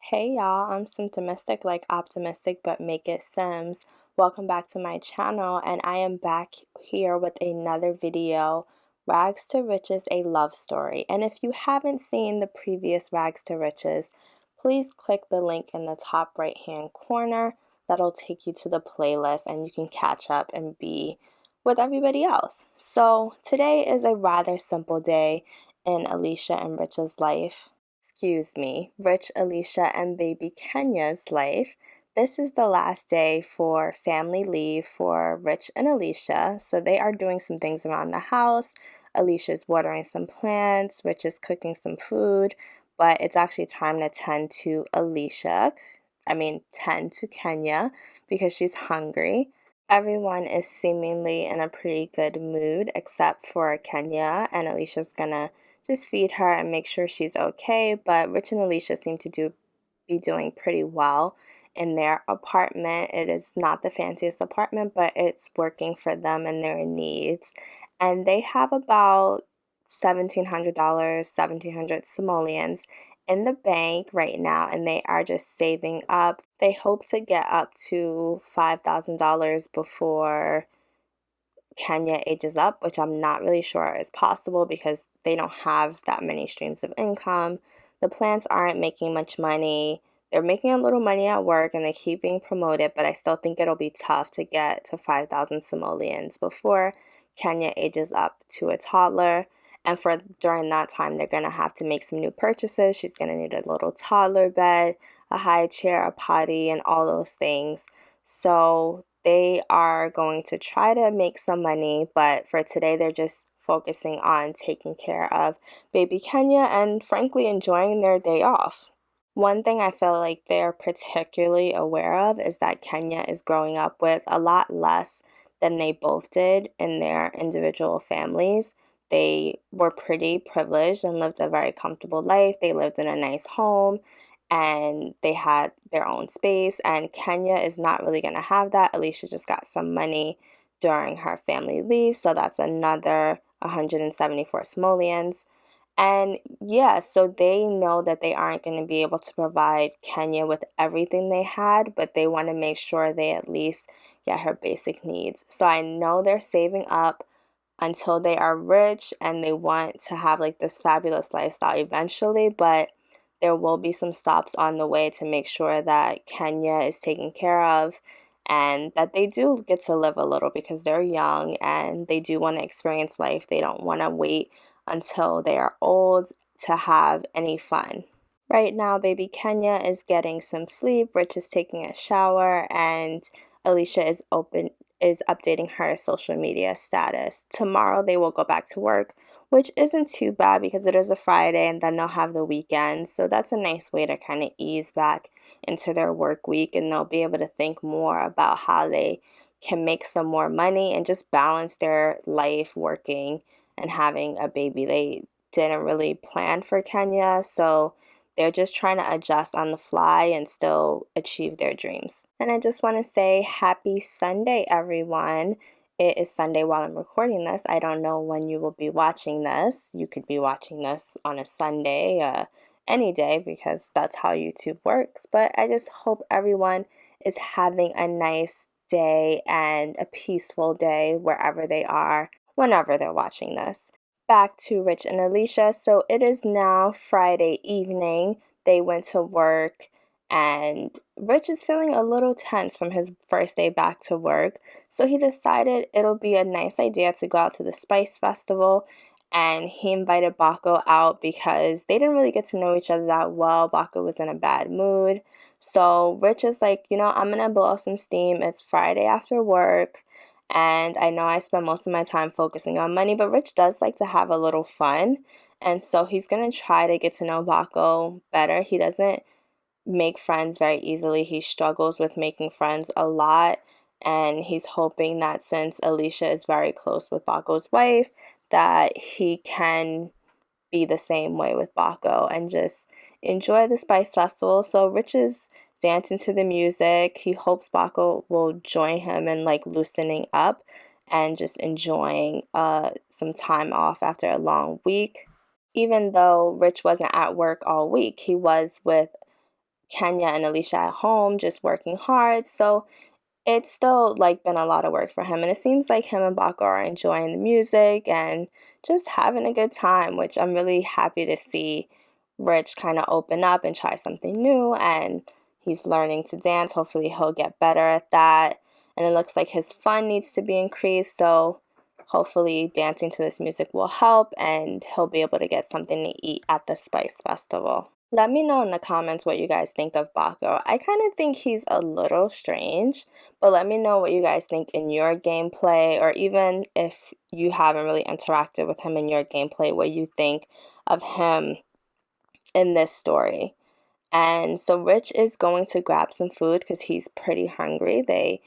Hey y'all, I'm Simtimistic, like optimistic, but make it Sims. Welcome back to my channel, and I am back here with another video, Rags to Riches, a love story. And if you haven't seen the previous Rags to Riches, please click the link in the top right hand corner. That'll take you to the playlist and you can catch up and be with everybody else. So today is a rather simple day in Alicia and Rich's life. Rich, Alicia, and baby Kenya's life. This is the last day for family leave for Rich and Alicia, so they are doing some things around the house. Alicia's watering some plants, Rich is cooking some food, but it's actually time to tend to tend to Kenya because she's hungry. Everyone is seemingly in a pretty good mood except for Kenya, and Alicia's gonna just feed her and make sure she's okay. But Rich and Alicia seem to be doing pretty well in their apartment. It is not the fanciest apartment, but it's working for them and their needs. And they have about $1,700, 1,700 simoleons in the bank right now, and they are just saving up. They hope to get up to $5,000 before Kenya ages up, which I'm not really sure is possible because they don't have that many streams of income. The plants aren't making much money. They're making a little money at work and they keep being promoted, but I still think it'll be tough to get to 5,000 simoleons before Kenya ages up to a toddler. And for during that time, they're going to have to make some new purchases. She's going to need a little toddler bed, a high chair, a potty, and all those things. So they are going to try to make some money, but for today, they're just focusing on taking care of baby Kenya and frankly enjoying their day off. One thing I feel like they're particularly aware of is that Kenya is growing up with a lot less than they both did in their individual families. They were pretty privileged and lived a very comfortable life. They lived in a nice home and they had their own space, and Kenya is not really going to have that. Alicia just got some money during her family leave, so that's another 174 simoleons. And yeah, so they know that they aren't going to be able to provide Kenya with everything they had, but they want to make sure they at least get her basic needs. So I know they're saving up until they are rich and they want to have like this fabulous lifestyle eventually, but there will be some stops on the way to make sure that Kenya is taken care of and that they do get to live a little because they're young and they do want to experience life. They don't want to wait until they are old to have any fun. Right now, baby Kenya is getting some sleep, Rich is taking a shower, and Alicia is updating her social media status. Tomorrow they will go back to work, which isn't too bad because it is a Friday and then they'll have the weekend. So that's a nice way to kind of ease back into their work week, and they'll be able to think more about how they can make some more money and just balance their life working and having a baby. They didn't really plan for Kenya, so they're just trying to adjust on the fly and still achieve their dreams. And I just want to say happy Sunday, everyone. It is Sunday while I'm recording this. I don't know when you will be watching this. You could be watching this on a Sunday, any day, because that's how YouTube works. But I just hope everyone is having a nice day and a peaceful day wherever they are, whenever they're watching this. Back to Rich and Alicia. So it is now Friday evening. They went to work and Rich is feeling a little tense from his first day back to work. So he decided it'll be a nice idea to go out to the Spice Festival, and he invited Baco out because they didn't really get to know each other that well. Baco was in a bad mood. So Rich is like, I'm gonna blow some steam. It's Friday after work. And I know I spend most of my time focusing on money, but Rich does like to have a little fun. And so he's going to try to get to know Baco better. He doesn't make friends very easily. He struggles with making friends a lot. And he's hoping that since Alicia is very close with Baco's wife, that he can be the same way with Baco and just enjoy the Spice Festival. So Rich is dancing to the music. He hopes Baco will join him in like loosening up and just enjoying some time off after a long week. Even though Rich wasn't at work all week, he was with Kenya and Alicia at home just working hard. So it's still like been a lot of work for him, and it seems like him and Bako are enjoying the music and just having a good time, which I'm really happy to see Rich kind of open up and try something new, and he's learning to dance. Hopefully he'll get better at that, and it looks like his fun needs to be increased, so hopefully dancing to this music will help and he'll be able to get something to eat at the Spice Festival. Let me know in the comments what you guys think of Bako. I kind of think he's a little strange, but let me know what you guys think in your gameplay, or even if you haven't really interacted with him in your gameplay, what you think of him in this story. And so Rich is going to grab some food because he's pretty hungry. They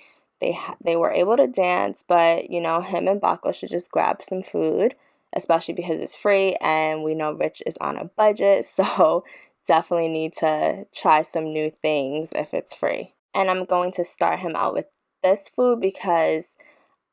were able to dance, but you know, him and Bako should just grab some food, especially because it's free and we know Rich is on a budget, so definitely need to try some new things if it's free. And I'm going to start him out with this food because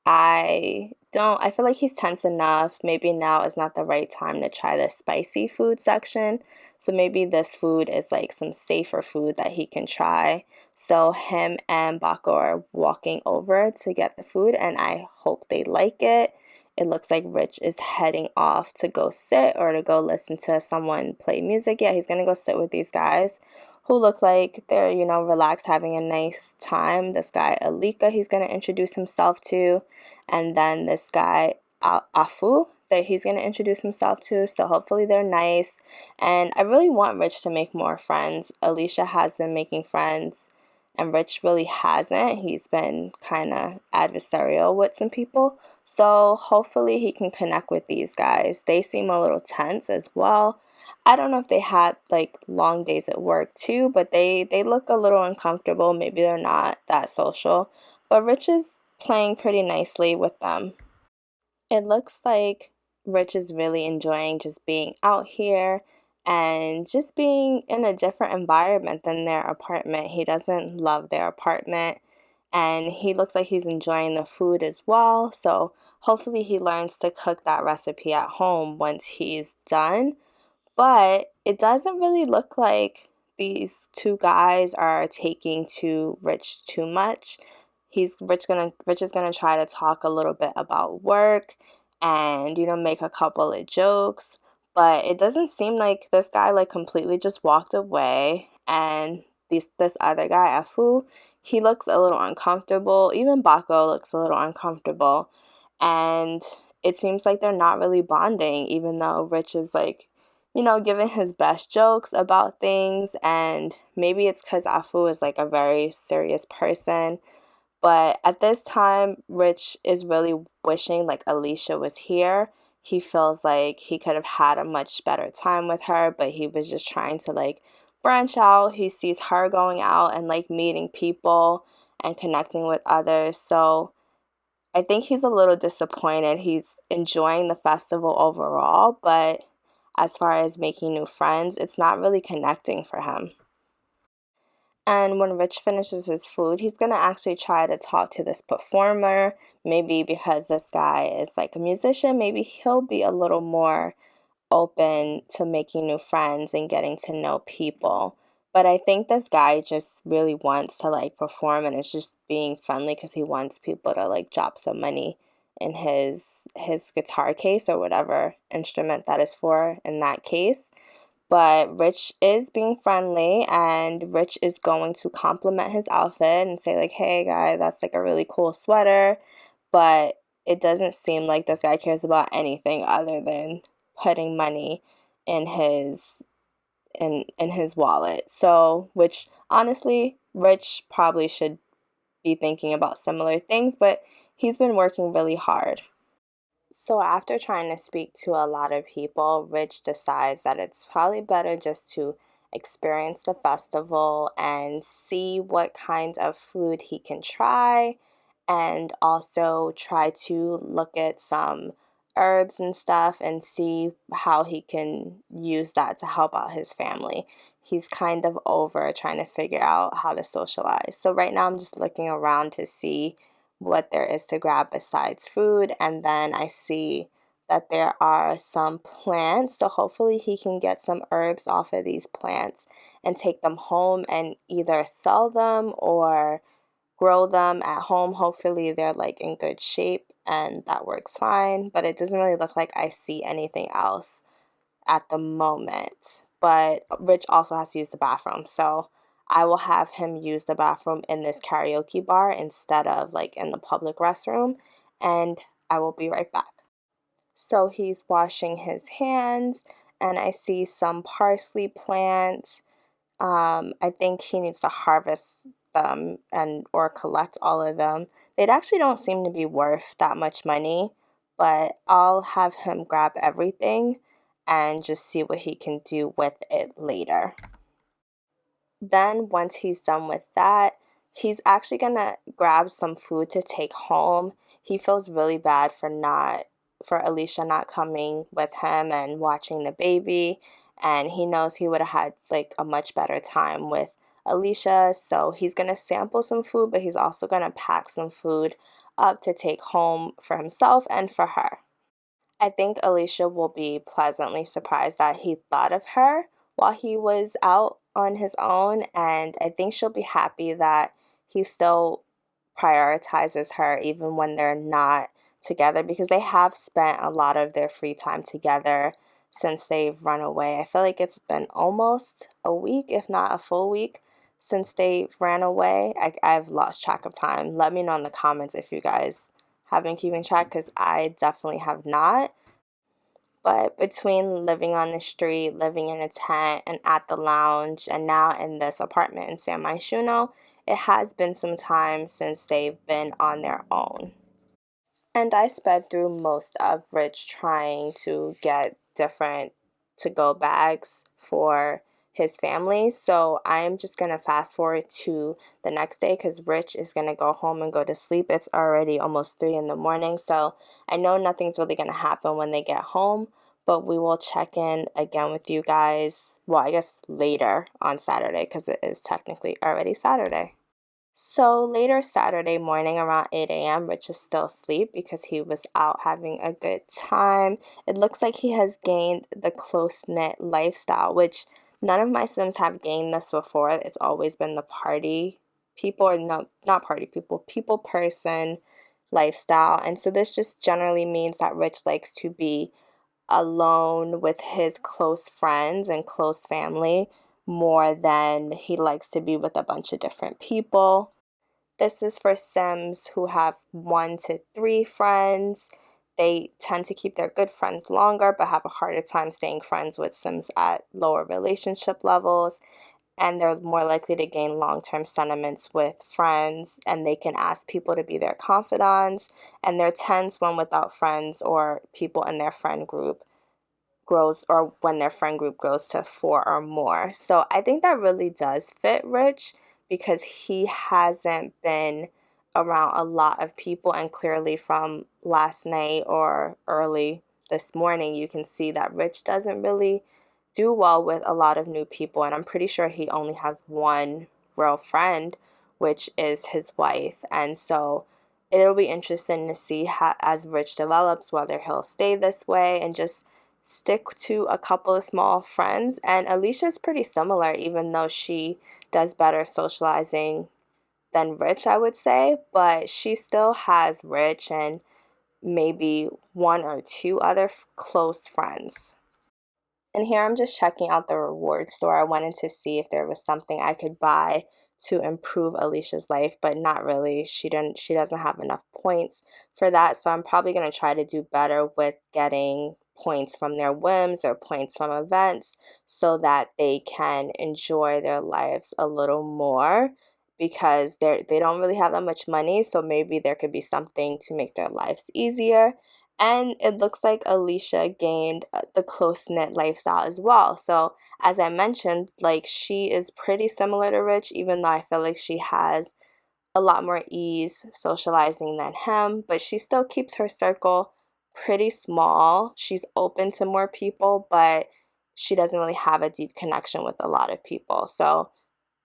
I feel like he's tense enough. Maybe now is not the right time to try the spicy food section. So maybe this food is like some safer food that he can try. So him and Bako are walking over to get the food, and I hope they like it. It looks like Rich is heading off to go sit or to go listen to someone play music. Yeah, he's gonna go sit with these guys who look like they're, you know, relaxed, having a nice time. This guy, Alika, he's gonna introduce himself to, and then this guy, Afu, that he's going to introduce himself to. So hopefully they're nice, and I really want Rich to make more friends. Alicia has been making friends and Rich really hasn't. He's been kind of adversarial with some people, so hopefully he can connect with these guys. They seem a little tense as well. I don't know if they had like long days at work too, but they look a little uncomfortable. Maybe they're not that social, but Rich is playing pretty nicely with them. It looks like Rich is really enjoying just being out here and just being in a different environment than their apartment. He doesn't love their apartment, and he looks like he's enjoying the food as well. So hopefully he learns to cook that recipe at home once he's done. But it doesn't really look like these two guys are taking to Rich too much. Rich is gonna try to talk a little bit about work and, you know, make a couple of jokes, but it doesn't seem like this guy like completely just walked away, and this other guy, Afu, he looks a little uncomfortable. Even Bako looks a little uncomfortable, and it seems like they're not really bonding, even though Rich is like, you know, giving his best jokes about things, and maybe it's because Afu is like a very serious person. But at this time, Rich is really wishing like Alicia was here. He feels like he could have had a much better time with her, but he was just trying to like branch out. He sees her going out and like meeting people and connecting with others. So I think he's a little disappointed. He's enjoying the festival overall, but as far as making new friends, it's not really connecting for him. And when Rich finishes his food, he's going to actually try to talk to this performer. Maybe because this guy is like a musician, maybe he'll be a little more open to making new friends and getting to know people. But I think this guy just really wants to like perform and is just being friendly because he wants people to like drop some money in his guitar case or whatever instrument that is for in that case. But Rich is being friendly, and Rich is going to compliment his outfit and say like, "Hey guy, that's like a really cool sweater." But it doesn't seem like this guy cares about anything other than putting money in his wallet. So, which honestly, Rich probably should be thinking about similar things, but he's been working really hard. So after trying to speak to a lot of people, Rich decides that it's probably better just to experience the festival and see what kind of food he can try, and also try to look at some herbs and stuff and see how he can use that to help out his family. He's kind of over trying to figure out how to socialize. So right now I'm just looking around to see what there is to grab besides food, and then I see that there are some plants, so hopefully he can get some herbs off of these plants and take them home and either sell them or grow them at home. Hopefully they're like in good shape and that works fine, but it doesn't really look like I see anything else at the moment. But Rich also has to use the bathroom, so I will have him use the bathroom in this karaoke bar instead of like in the public restroom, and I will be right back. So he's washing his hands, and I see some parsley plants. I think he needs to harvest them and or collect all of them. They actually don't seem to be worth that much money, but I'll have him grab everything and just see what he can do with it later. Then once he's done with that, he's actually gonna grab some food to take home. He feels really bad for Alicia not coming with him and watching the baby, and he knows he would have had like a much better time with Alicia, so he's gonna sample some food, but he's also gonna pack some food up to take home for himself and for her. I think Alicia will be pleasantly surprised that he thought of her while he was out on his own, and I think she'll be happy that he still prioritizes her even when they're not together, because they have spent a lot of their free time together since they've run away. I feel like it's been almost a week, if not a full week, since they ran away. I've lost track of time. Let me know in the comments if you guys have been keeping track, because I definitely have not. But between living on the street, living in a tent, and at the lounge, and now in this apartment in San Moschino, it has been some time since they've been on their own. And I sped through most of Rich trying to get different to-go bags for his family. So I'm just going to fast forward to the next day because Rich is going to go home and go to sleep. It's already almost 3 in the morning. So I know nothing's really going to happen when they get home, but we will check in again with you guys. Well, I guess later on Saturday because it is technically already Saturday. So later Saturday morning around 8 a.m., Rich is still asleep because he was out having a good time. It looks like he has gained the close-knit lifestyle, which none of my Sims have gained this before. It's always been the party people, or no, not party people, people person lifestyle. And so this just generally means that Rich likes to be alone with his close friends and close family more than he likes to be with a bunch of different people. This is for Sims who have 1 to 3 friends. They tend to keep their good friends longer but have a harder time staying friends with Sims at lower relationship levels. And they're more likely to gain long-term sentiments with friends, and they can ask people to be their confidants. And they're tense when without friends or people in their friend group grows, or when their friend group grows to 4 or more. So I think that really does fit Rich because he hasn't been around a lot of people, and clearly from last night or early this morning you can see that Rich doesn't really do well with a lot of new people, and I'm pretty sure he only has one real friend, which is his wife. And so it'll be interesting to see how, as Rich develops, whether he'll stay this way and just stick to a couple of small friends. And Alicia's pretty similar, even though she does better socializing than Rich, I would say, but she still has Rich and maybe 1 or 2 other close friends. And here I'm just checking out the reward store. I wanted to see if there was something I could buy to improve Alicia's life, but not really. She doesn't have enough points for that, so I'm probably going to try to do better with getting points from their whims or points from events so that they can enjoy their lives a little more, because they don't really have that much money, so maybe there could be something to make their lives easier. And it looks like Alicia gained the close-knit lifestyle as well. So as I mentioned, like, she is pretty similar to Rich, even though I feel like she has a lot more ease socializing than him, but she still keeps her circle pretty small. She's open to more people, but she doesn't really have a deep connection with a lot of people. So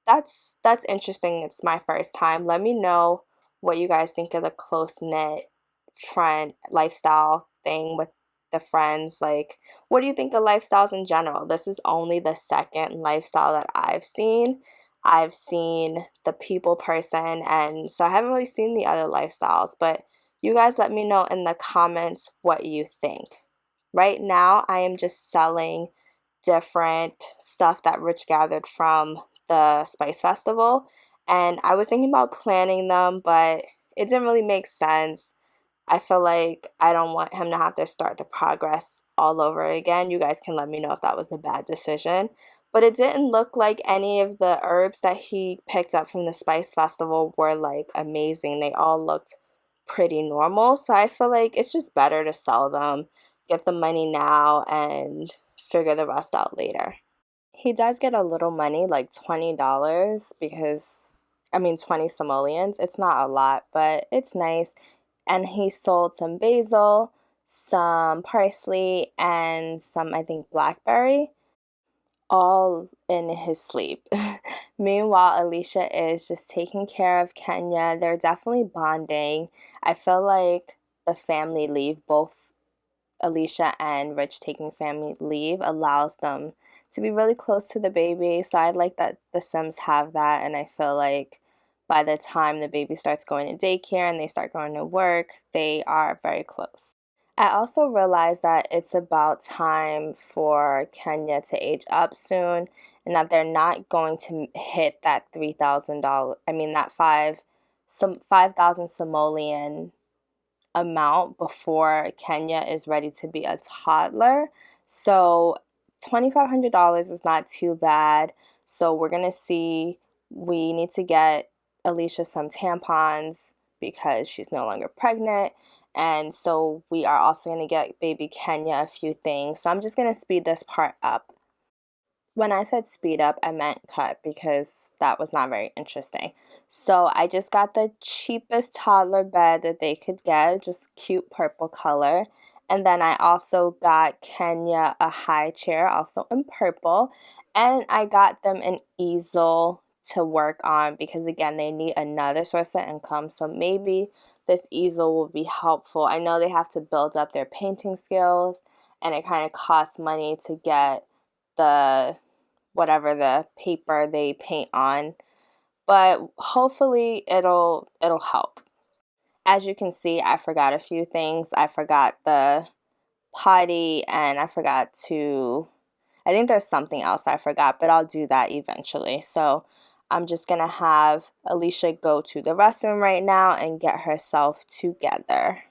that's interesting. It's my first time. Let me know what you guys think of the close-knit friend lifestyle thing with the friends, like, what do you think of lifestyles in general? This is only the second lifestyle that I've seen. I've seen the people person, and so I haven't really seen the other lifestyles, but you guys let me know in the comments what you think. Right now, I am just selling different stuff that Rich gathered from the Spice Festival, and I was thinking about planning them, but it didn't really make sense. I feel like I don't want him to have to start the progress all over again. You guys can let me know if that was a bad decision. But it didn't look like any of the herbs that he picked up from the Spice Festival were like amazing. They all looked pretty normal. So I feel like it's just better to sell them, get the money now, and figure the rest out later. He does get a little money, like $20, because I mean 20 simoleons. It's not a lot, but it's nice. And he sold some basil, some parsley, and some, I think, blackberry, all in his sleep. Meanwhile, Alicia is just taking care of Kenya. They're definitely bonding. I feel like the family leave, both Alicia and Rich taking family leave, allows them to be really close to the baby. So I like that the Sims have that, and I feel like by the time the baby starts going to daycare and they start going to work, they are very close. I also realized that it's about time for Kenya to age up soon, and that they're not going to hit that $3,000, I mean that 5,000 simoleon amount before Kenya is ready to be a toddler. So $2,500 is not too bad. So we're gonna see, we need to get Alicia some tampons because she's no longer pregnant. And so we are also gonna get baby Kenya a few things. So I'm just gonna speed this part up. When I said speed up, I meant cut because that was not very interesting. So I just got the cheapest toddler bed that they could get, just cute purple color. And then I also got Kenya a high chair, also in purple. And I got them an easel to work on because, again, they need another source of income. So maybe this easel will be helpful. I know they have to build up their painting skills, and it kind of costs money to get the whatever the paper they paint on, but hopefully it'll help. As you can see, I forgot a few things. I forgot the potty, and I think there's something else I forgot, but I'll do that eventually. So I'm just gonna have Alicia go to the restroom right now and get herself together.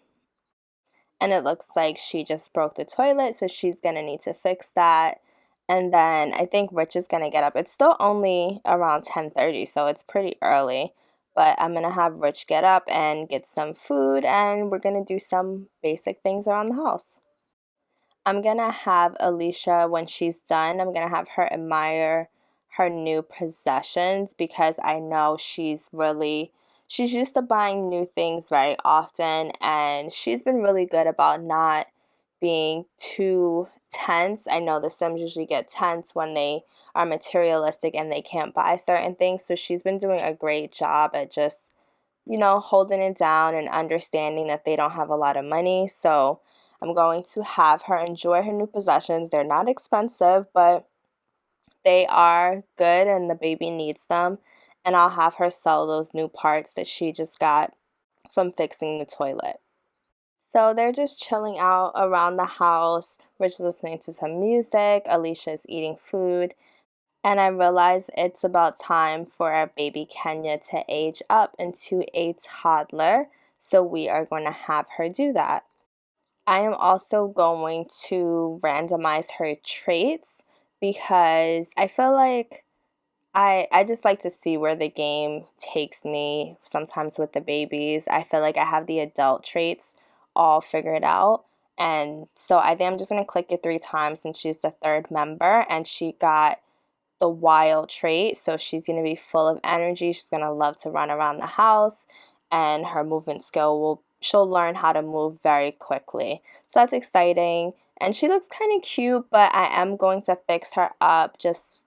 And it looks like she just broke the toilet, so she's gonna need to fix that. And then I think Rich is gonna get up. It's still only around 10:30, so it's pretty early. But I'm gonna have Rich get up and get some food, and we're gonna do some basic things around the house. I'm gonna have Alicia, when she's done, I'm gonna have her admire her new possessions because I know she's used to buying new things very often, and she's been really good about not being too tense. I know the Sims usually get tense when they are materialistic and they can't buy certain things, so she's been doing a great job at just, holding it down and understanding that they don't have a lot of money. So I'm going to have her enjoy her new possessions. They're not expensive, but they are good and the baby needs them. And I'll have her sell those new parts that she just got from fixing the toilet. So they're just chilling out around the house. Rich listening to some music. Alicia's eating food. And I realize it's about time for our baby Kenya to age up into a toddler. So we are going to have her do that. I am also going to randomize her traits because I feel like I just like to see where the game takes me sometimes with the babies. I feel like I have the adult traits all figured out. And so I think I'm just going to click it 3 times since she's the third member, and she got the wild trait. So she's going to be full of energy. She's going to love to run around the house, and her movement she'll learn how to move very quickly. So that's exciting. And she looks kind of cute, but I am going to fix her up, just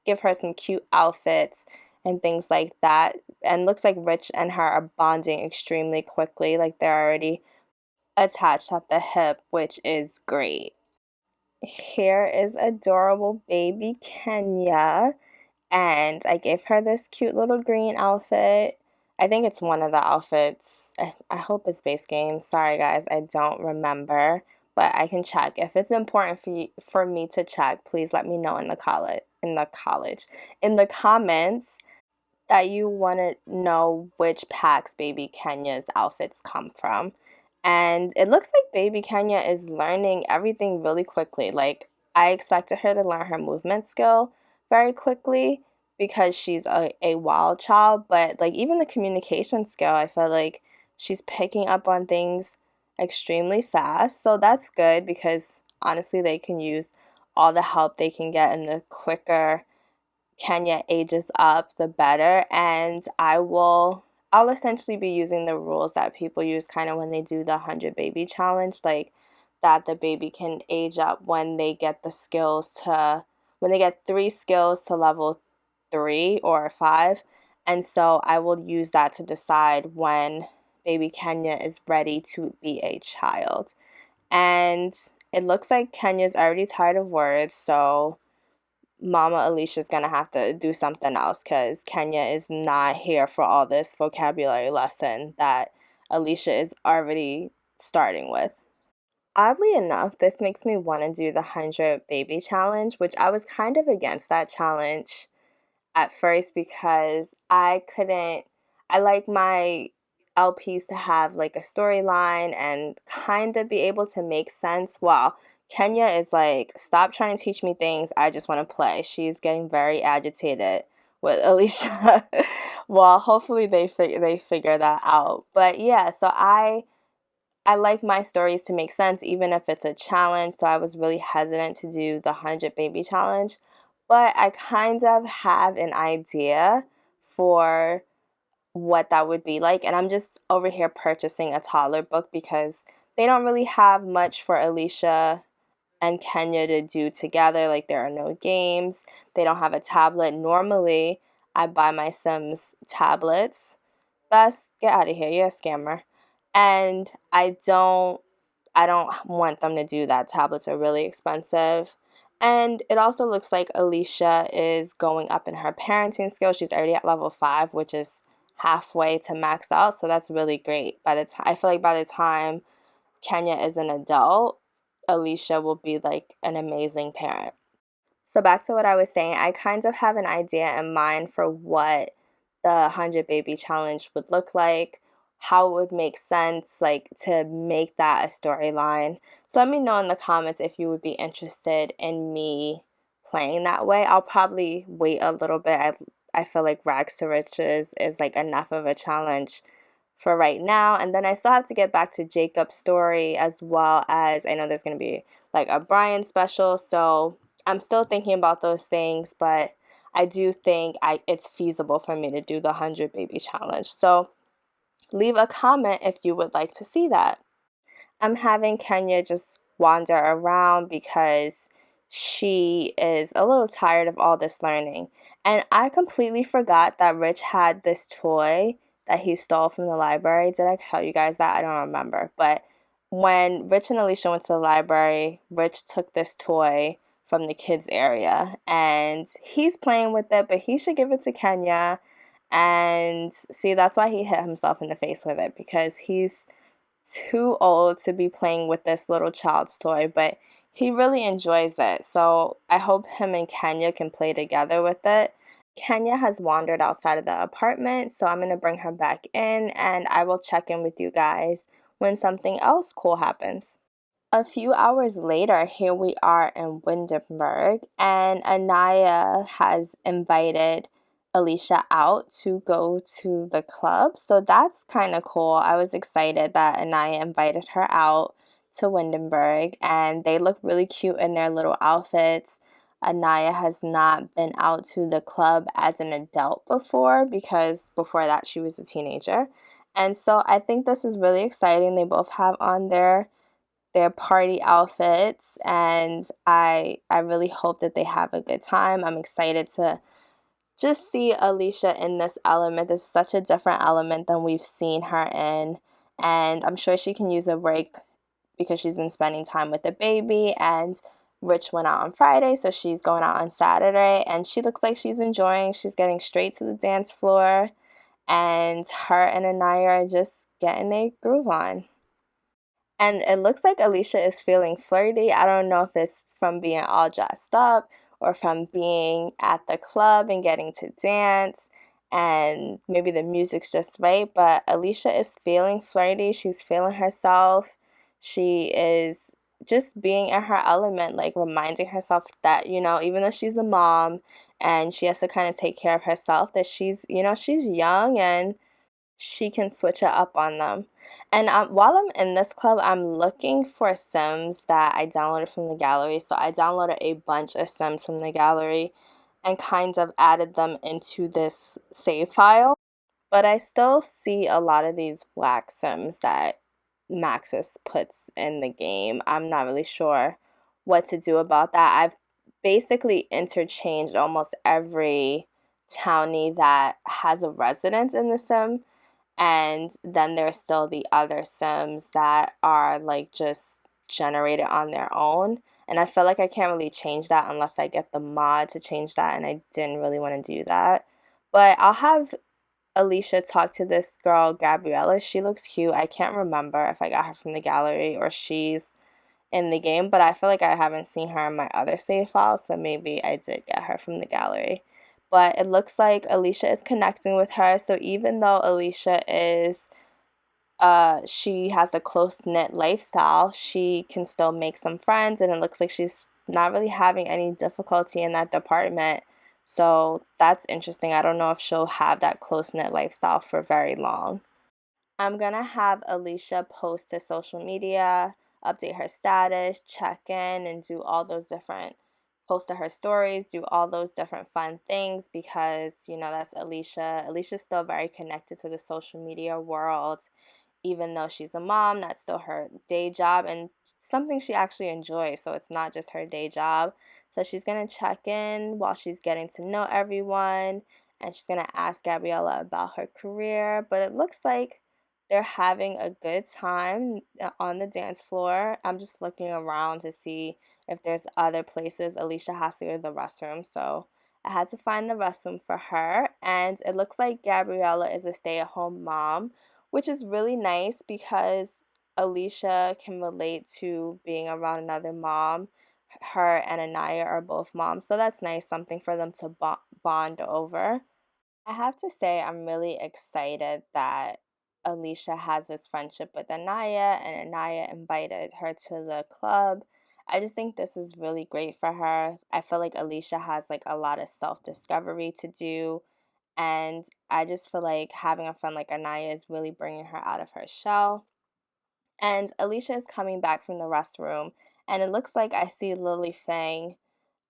give her some cute outfits and things like that. And looks like Rich and her are bonding extremely quickly, like they're already attached at the hip, which is great. Here is adorable baby Kenya, and I gave her this cute little green outfit. I think it's one of the outfits. I hope it's base game. Sorry guys, I don't remember, but I can check. If it's important for me to check, please let me know in the comments that you want to know which packs baby Kenya's outfits come from. And it looks like baby Kenya is learning everything really quickly. Like, I expected her to learn her movement skill very quickly because she's a wild child, but like even the communication skill, I feel like she's picking up on things extremely fast. So that's good because honestly, they can use all the help they can get, and the quicker Kenya ages up, the better. And I'll essentially be using the rules that people use kind of when they do the 100 baby challenge, like that the baby can age up when they get when they get 3 skills to level 3 or 5. And so I will use that to decide when baby Kenya is ready to be a child. And it looks like Kenya's already tired of words, so Mama Alicia's gonna have to do something else because Kenya is not here for all this vocabulary lesson that Alicia is already starting with. Oddly enough, this makes me want to do the 100 baby challenge, which I was kind of against that challenge at first because I like my LPs to have like a storyline and kind of be able to make sense. While Kenya is like, stop trying to teach me things, I just want to play. She's getting very agitated with Alicia. Well, hopefully they figure that out. But yeah, so I like my stories to make sense even if it's a challenge, so I was really hesitant to do the 100 baby challenge. But I kind of have an idea for what that would be like, and I'm just over here purchasing a toddler book because they don't really have much for Alicia and Kenya to do together. Like, there are no games, they don't have a tablet. Normally, I buy my Sims tablets. Best get out of here, you're a scammer. And I don't want them to do that. Tablets are really expensive. And it also looks like Alicia is going up in her parenting skills. She's already at level 5, which is halfway to max out. So that's really great. I feel like by the time Kenya is an adult, Alicia will be like an amazing parent. So back to what I was saying, I kind of have an idea in mind for what the 100 baby challenge would look like, how it would make sense, like to make that a storyline. So let me know in the comments if you would be interested in me playing that way. I'll probably wait a little bit. I feel like Rags to Riches is like enough of a challenge for right now. And then I still have to get back to Jacob's story, as well as I know there's going to be like a Brian special. So I'm still thinking about those things, but I do think it's feasible for me to do the 100 baby challenge. So leave a comment if you would like to see that. I'm having Kenya just wander around because she is a little tired of all this learning. And I completely forgot that Rich had this toy that he stole from the library. Did I tell you guys that? I don't remember. But when Rich and Alicia went to the library, Rich took this toy from the kids area and he's playing with it, but he should give it to Kenya. And see, that's why he hit himself in the face with it, because he's too old to be playing with this little child's toy, but he really enjoys it. So I hope him and Kenya can play together with it. Kenya has wandered outside of the apartment, so I'm going to bring her back in and I will check in with you guys when something else cool happens. A few hours later, here we are in Windenburg, and Anaya has invited Alicia out to go to the club. So that's kind of cool. I was excited that Anaya invited her out to Windenburg, and they look really cute in their little outfits. Anaya has not been out to the club as an adult before, because before that she was a teenager. And so I think this is really exciting. They both have on their party outfits, and I really hope that they have a good time. I'm excited to just see Alicia in this element. This is such a different element than we've seen her in and I'm sure she can use a break because she's been spending time with the baby. And Rich went out on Friday, so she's going out on Saturday, and she looks like she's enjoying. She's getting straight to the dance floor, and her and Anaya are just getting their groove on. And it looks like Alicia is feeling flirty. I don't know if it's from being all dressed up or from being at the club and getting to dance, and maybe the music's just right, but Alicia is feeling flirty. She's feeling herself. She is just being in her element, like reminding herself that, even though she's a mom and she has to kind of take care of herself, that she's young and she can switch it up on them. And while I'm in this club, I'm looking for Sims that I downloaded from the gallery. So I downloaded a bunch of Sims from the gallery and kind of added them into this save file. But I still see a lot of these black Sims that Maxis puts in the game. I'm not really sure what to do about that. I've basically interchanged almost every townie that has a residence in the sim, and then there's still the other Sims that are like just generated on their own. And I feel like I can't really change that unless I get the mod to change that, and I didn't really want to do that. But I'll have Alicia talk to this girl, Gabriella. She looks cute. I can't remember if I got her from the gallery or she's in the game, but I feel like I haven't seen her in my other save files, so maybe I did get her from the gallery. But it looks like Alicia is connecting with her, so even though Alicia is she has a close-knit lifestyle, she can still make some friends, and it looks like she's not really having any difficulty in that department. So that's interesting. I don't know if she'll have that close-knit lifestyle for very long. I'm gonna have Alicia post to social media, update her status, check in, and do all those different post to her stories, do all those different fun things because that's Alicia. Alicia's still very connected to the social media world, even though she's a mom. That's still her day job and something she actually enjoys. So it's not just her day job. So she's going to check in while she's getting to know everyone, and she's going to ask Gabriella about her career. But it looks like they're having a good time on the dance floor. I'm just looking around to see if there's other places. Alicia has to go to the restroom, so I had to find the restroom for her. And it looks like Gabriella is a stay-at-home mom, which is really nice because Alicia can relate to being around another mom. Her and Anaya are both moms, so that's nice, something for them to bond over. I have to say, I'm really excited that Alicia has this friendship with Anaya, and Anaya invited her to the club. I just think this is really great for her. I feel like Alicia has like a lot of self-discovery to do, and I just feel like having a friend like Anaya is really bringing her out of her shell. And Alicia is coming back from the restroom, and it looks like I see Lily Fang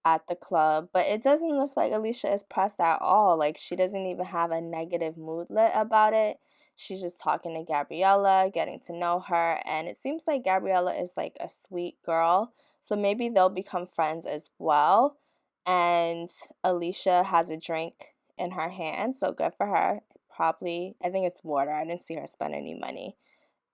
at the club, but it doesn't look like Alicia is pressed at all. Like, she doesn't even have a negative moodlet about it. She's just talking to Gabriella, getting to know her, and it seems like Gabriella is like a sweet girl. So maybe they'll become friends as well. And Alicia has a drink in her hand, so good for her. Probably, I think it's water. I didn't see her spend any money.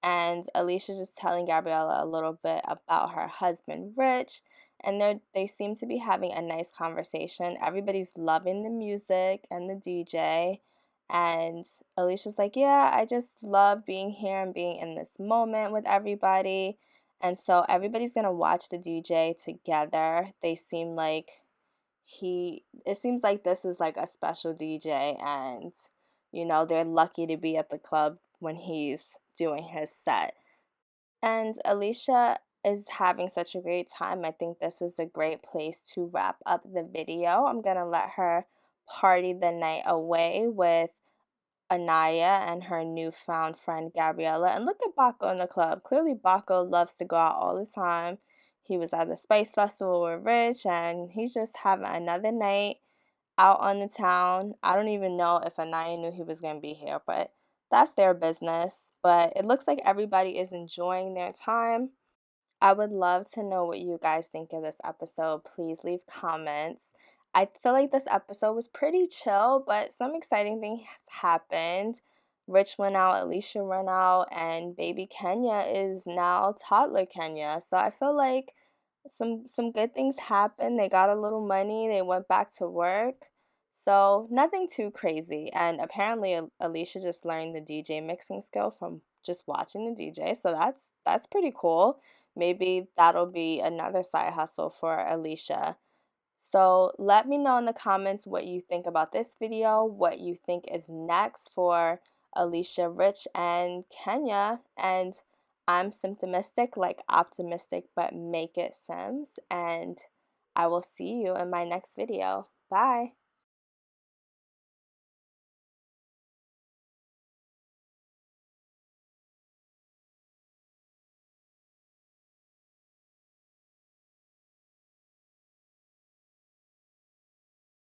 And Alicia's just telling Gabriella a little bit about her husband, Rich, and they seem to be having a nice conversation. Everybody's loving the music and the DJ, and Alicia's like, "Yeah, I just love being here and being in this moment with everybody." And so everybody's gonna watch the DJ together. They seem like it seems like this is like a special DJ, and they're lucky to be at the club when he's doing his set. And Alicia is having such a great time. I think this is a great place to wrap up the video. I'm gonna let her party the night away with Anaya and her newfound friend Gabriella. And look at Baco in the club. Clearly Baco loves to go out all the time. He was at the Spice Festival with Rich, and he's just having another night out on the town. I don't even know if Anaya knew he was going to be here, but that's their business. But it looks like everybody is enjoying their time. I would love to know what you guys think of this episode. Please leave comments. I feel like this episode was pretty chill, but some exciting things happened. Rich went out, Alicia went out, and baby Kenya is now toddler Kenya. So I feel like some good things happened. They got a little money, they went back to work. So nothing too crazy. And apparently Alicia just learned the DJ mixing skill from just watching the DJ. So that's pretty cool. Maybe that'll be another side hustle for Alicia. So let me know in the comments what you think about this video, what you think is next for Alicia, Rich, and Kenya. And I'm Simtimistic, like optimistic, but make it Sims. And I will see you in my next video. Bye.